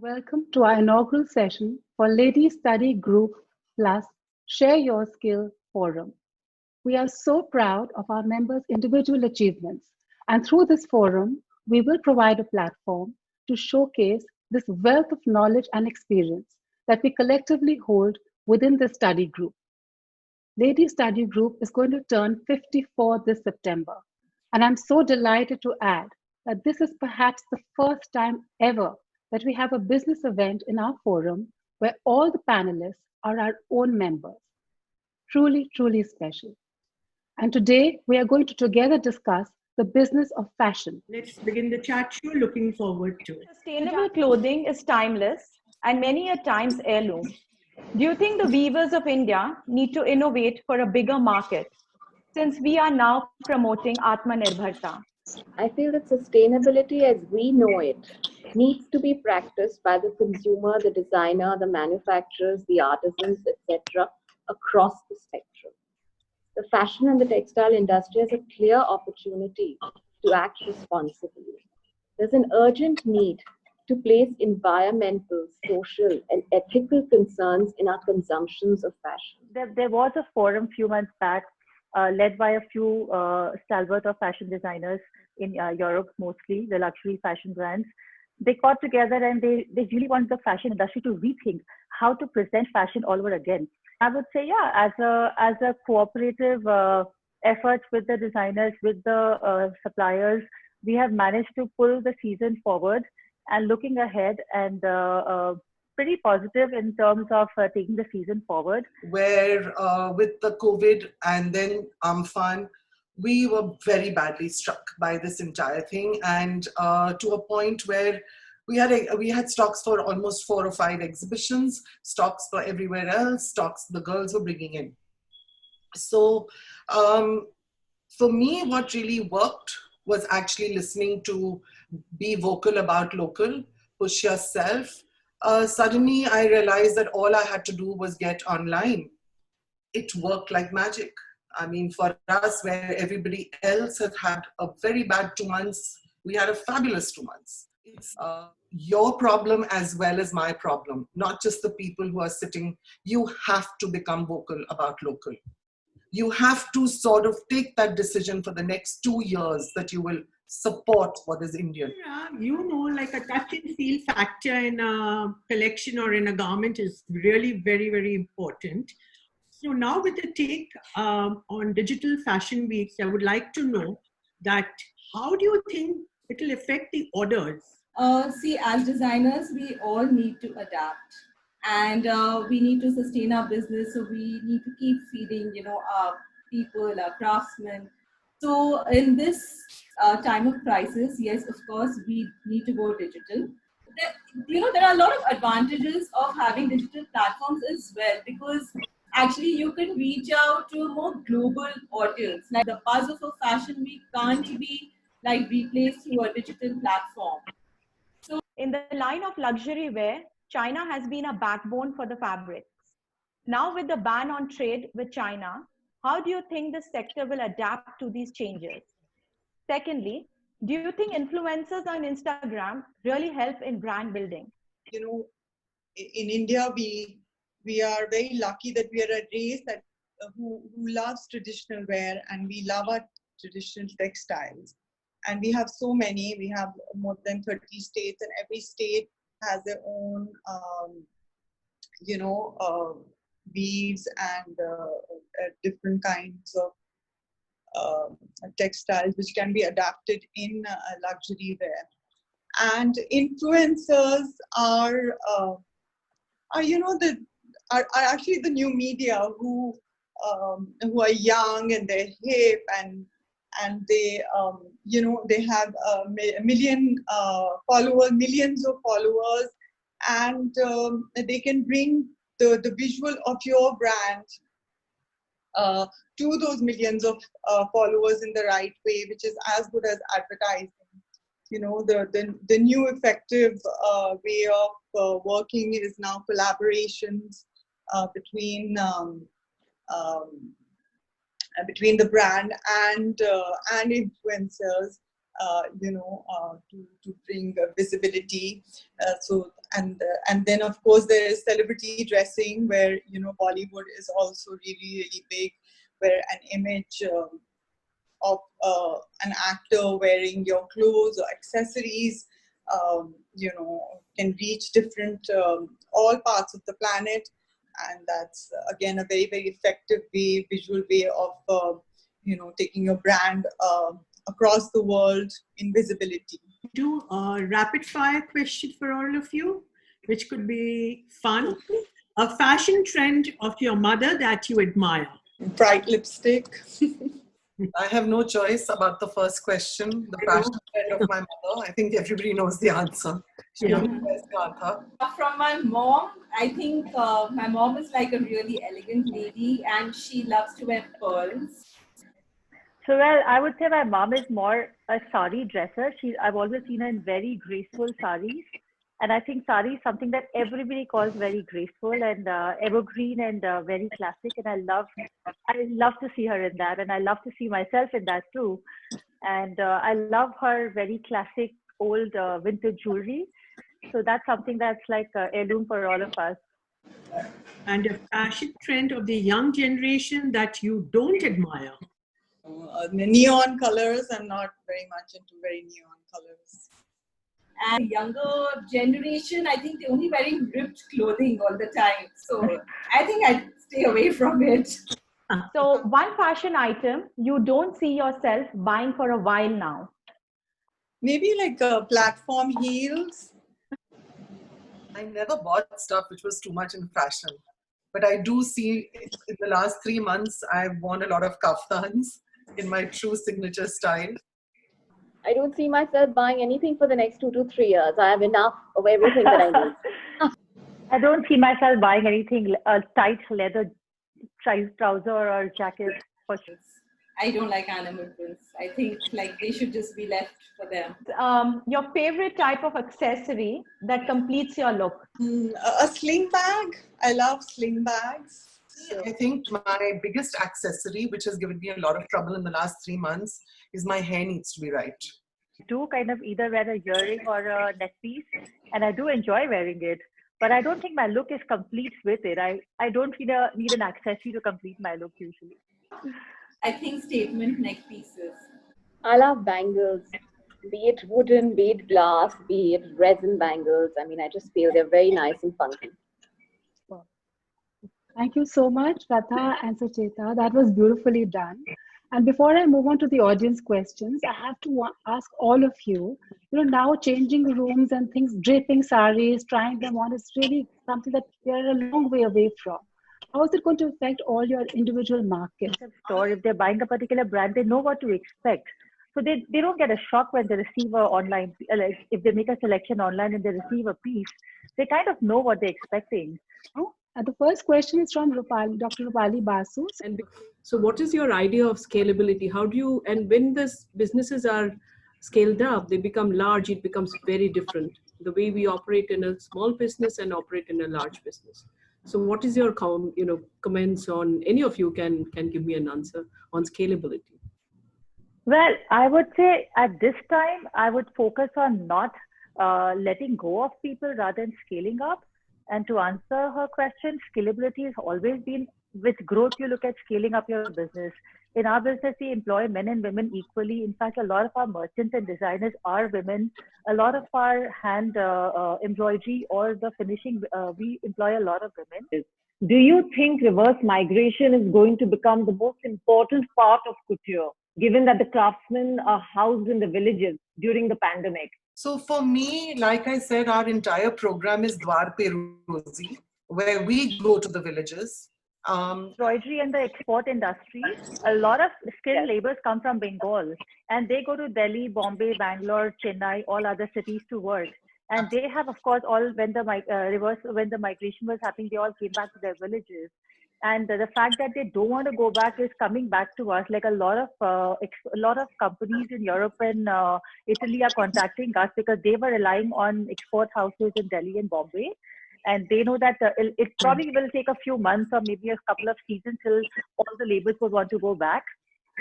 Welcome to our inaugural session for Ladies Study Group Plus Share Your Skill Forum. We are so proud of our members' individual achievements, and through this forum, we will provide a platform to showcase this wealth of knowledge and experience that we collectively hold within the study group. Lady Study Group is going to turn 54 this September, and I'm so delighted to add that this is perhaps the first time ever that we have a business event in our forum where all the panelists are our own members. Truly, truly special. And today we are going to together discuss the business of fashion. Let's begin the chat show. Looking forward to it. Sustainable clothing is timeless and many a times heirloom. Do you think the weavers of India need to innovate for a bigger market since we are now promoting Atmanirbharta? I feel that sustainability as we know it needs to be practiced by the consumer, the designer, the manufacturers, the artisans, etc. across the spectrum. The fashion and the textile industry has a clear opportunity to act responsibly. There's an urgent need to place environmental, social, and ethical concerns in our consumptions of fashion. There was a forum a few months back led by a few stalwart of fashion designers in Europe, mostly the luxury fashion brands. They got together and they really want the fashion industry to rethink how to present fashion all over again. I would say, yeah, as a cooperative effort with the designers, with the suppliers, we have managed to pull the season forward and looking ahead and pretty positive in terms of taking the season forward. Where with the COVID and then Amphan, we were very badly struck by this entire thing, and to a point where we had stocks for almost 4 or 5 exhibitions, stocks for everywhere else, stocks the girls were bringing in. So for me, what really worked was actually listening to be vocal about local, push yourself. Suddenly I realized that all I had to do was get online. It worked like magic. I mean, for us, where everybody else has had a very bad 2 months, we had a fabulous 2 months. It's your problem as well as my problem, not just the people who are sitting. You have to become vocal about local. You have to sort of take that decision for the next 2 years that you will support what is Indian. Yeah, like a touch and feel factor in a collection or in a garment is really very, very important. So now with the take on Digital Fashion Weeks, I would like to know that how do you think it will affect the orders? See, as designers, we all need to adapt, and we need to sustain our business. So we need to keep feeding, our people, our craftsmen. So in this time of crisis, yes, of course, we need to go digital. There are a lot of advantages of having digital platforms as well, because actually you can reach out to a more global audience. Like the buzz of a fashion week can't be like replaced through a digital platform. So in the line of luxury wear, China has been a backbone for the fabrics. Now with the ban on trade with China, how do you think the sector will adapt to these changes? Secondly, do you think influencers on Instagram really help in brand building? In India, we are very lucky that we are a race that who loves traditional wear, and we love our traditional textiles. And we have so many. We have more than 30 states, and every state has their own, weaves and different kinds of textiles which can be adapted in luxury wear. And influencers are actually the new media who are young and they're hip and they they have a million followers, millions of followers, and they can bring the visual of your brand to those millions of followers in the right way, which is as good as advertising. The new effective way of working is now collaborations between the brand and influencers. to bring visibility. And then of course there is celebrity dressing, where Bollywood is also really really big, where an image of an actor wearing your clothes or accessories, can reach different all parts of the planet, and that's again a very very effective way, visual way of taking your brand across the world in visibility. Do a rapid fire question for all of you, which could be fun. A fashion trend of your mother that you admire. Bright lipstick. I have no choice about the first question. The fashion trend of my mother. I think everybody knows the answer. Yeah. From my mom, I think my mom is like a really elegant lady, and she loves to wear pearls. So, well, I would say my mom is more a sari dresser. I've always seen her in very graceful saris. And I think sari is something that everybody calls very graceful and evergreen and very classic. And I love to see her in that. And I love to see myself in that too. And I love her very classic old vintage jewelry. So that's something that's like heirloom for all of us. And a fashion trend of the young generation that you don't admire. Neon colors. I'm not very much into very neon colors. And younger generation, I think they're only wearing ripped clothing all the time. So I think I'd stay away from it. So one fashion item you don't see yourself buying for a while now. Maybe like platform heels. I never bought stuff which was too much in fashion. But I do see in the last 3 months, I've worn a lot of kaftans in my true signature style. I don't see myself buying anything for the next 2 to 3 years. I have enough of everything that I need. I don't see myself buying anything, a tight leather trouser or jacket for sure. I don't like animal prints. I think like they should just be left for them. Your favorite type of accessory that completes your look? A sling bag. I love sling bags. I think my biggest accessory, which has given me a lot of trouble in the last 3 months, is my hair needs to be right. I do kind of either wear a earring or a neck piece, and I do enjoy wearing it. But I don't think my look is complete with it. I don't need an accessory to complete my look usually. I think statement neck pieces. I love bangles, be it wooden, be it glass, be it resin bangles. I mean, I just feel they're very nice and funky. Thank you so much, Ratha and Sucheta. That was beautifully done. And before I move on to the audience questions, I have to ask all of you, now changing rooms and things, draping saris, trying them on is really something that we are a long way away from. How is it going to affect all your individual markets? Store, if they're buying a particular brand, they know what to expect. So they don't get a shock when they receive a online, like if they make a selection online and they receive a piece, they kind of know what they're expecting. And the first question is from Dr. Rupali Basu. And so what is your idea of scalability? How do you, and when this businesses are scaled up, they become large, it becomes very different. The way we operate in a small business and operate in a large business. So what is your comments on, any of you can give me an answer on scalability? Well, I would say at this time, I would focus on not letting go of people rather than scaling up. And to answer her question, scalability has always been, with growth, you look at scaling up your business. In our business, we employ men and women equally. In fact, a lot of our merchants and designers are women. A lot of our hand embroidery or the finishing, we employ a lot of women. Do you think reverse migration is going to become the most important part of couture, given that the craftsmen are housed in the villages during the pandemic? So for me, like I said, our entire program is Dwar Pe Rozi, where we go to the villages. Embroidery and the export industry, a lot of skilled laborers come from Bengal and they go to Delhi, Bombay, Bangalore, Chennai, all other cities to work. And they have, of course, when the migration was happening, they all came back to their villages. And the fact that they don't want to go back is coming back to us. Like a lot of companies in Europe and Italy are contacting us because they were relying on export houses in Delhi and Bombay. And they know that it probably will take a few months or maybe a couple of seasons till all the laborers would want to go back.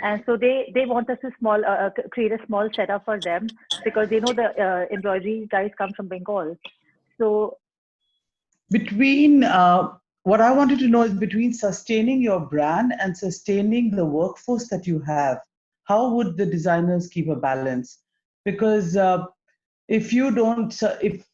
And so they want us to create a small setup for them because they know the embroidery guys come from Bengal. So between what I wanted to know is between sustaining your brand and sustaining the workforce that you have, how would the designers keep a balance? Because if you don't, if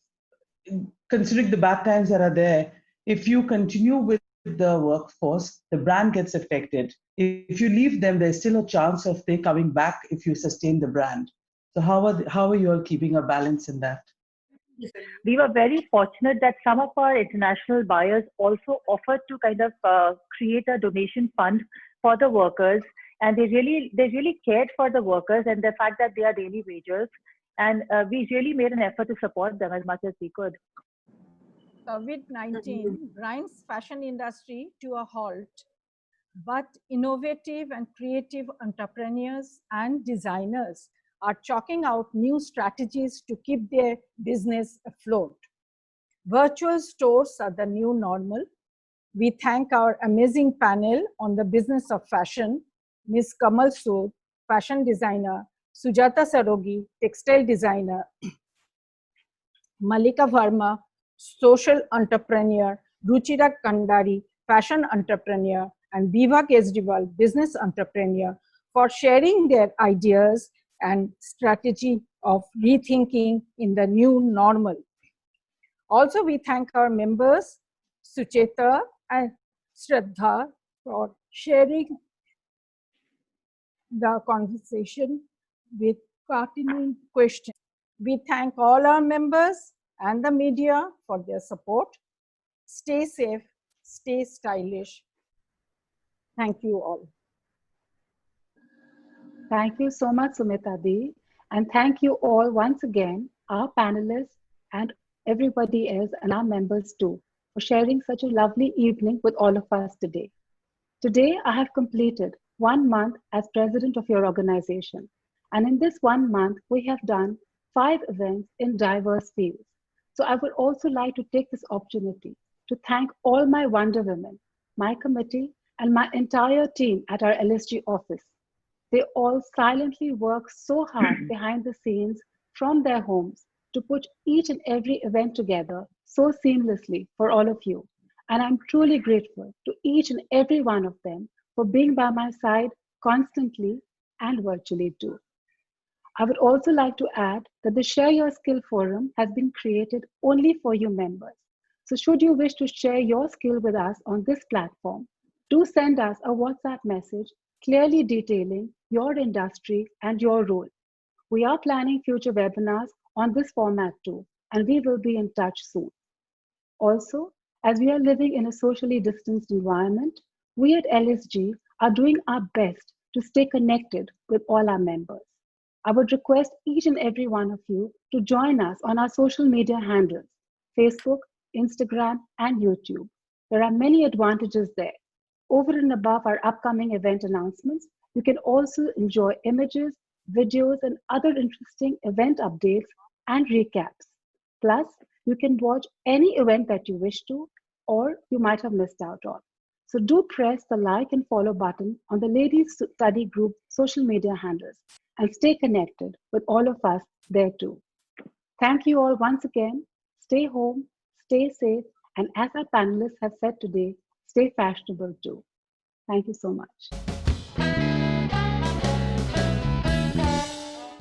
considering the bad times that are there, if you continue with the workforce, the brand gets affected. If you leave them, there's still a chance of they coming back if you sustain the brand. So how are you all keeping a balance in that? We were very fortunate that some of our international buyers also offered to kind of create a donation fund for the workers, and they really cared for the workers and the fact that they are daily wagers, and we really made an effort to support them as much as we could. COVID-19 grinds fashion industry to a halt, but innovative and creative entrepreneurs and designers are chalking out new strategies to keep their business afloat. Virtual stores are the new normal. We thank our amazing panel on the business of fashion, Ms. Kamal Sood, fashion designer, Sujata Sarogi, textile designer, Malika Verma, social entrepreneur, Ruchira Kandari, fashion entrepreneur, and Viva Kejriwal, business entrepreneur, for sharing their ideas and strategy of rethinking in the new normal. Also, we thank our members, Sucheta and Shraddha, for sharing the conversation with pertinent questions. We thank all our members and the media for their support. Stay safe, stay stylish. Thank you all. Thank you so much, Sumita Di. And thank you all once again, our panelists and everybody else and our members too, for sharing such a lovely evening with all of us today. Today, I have completed 1 month as president of your organization. And in this 1 month, we have done 5 events in diverse fields. So I would also like to take this opportunity to thank all my Wonder Women, my committee, and my entire team at our LSG office. They all silently work so hard behind the scenes from their homes to put each and every event together so seamlessly for all of you. And I'm truly grateful to each and every one of them for being by my side constantly and virtually too. I would also like to add that the Share Your Skill Forum has been created only for you members. So should you wish to share your skill with us on this platform, do send us a WhatsApp message clearly detailing your industry and your role. We are planning future webinars on this format too, and we will be in touch soon. Also, as we are living in a socially distanced environment, we at LSG are doing our best to stay connected with all our members. I would request each and every one of you to join us on our social media handles, Facebook, Instagram, and YouTube. There are many advantages there. Over and above our upcoming event announcements, you can also enjoy images, videos, and other interesting event updates and recaps. Plus, you can watch any event that you wish to, or you might have missed out on. So do press the like and follow button on the Ladies Study Group social media handles and stay connected with all of us there too. Thank you all once again. Stay home, stay safe, and as our panelists have said today, stay fashionable too. Thank you so much.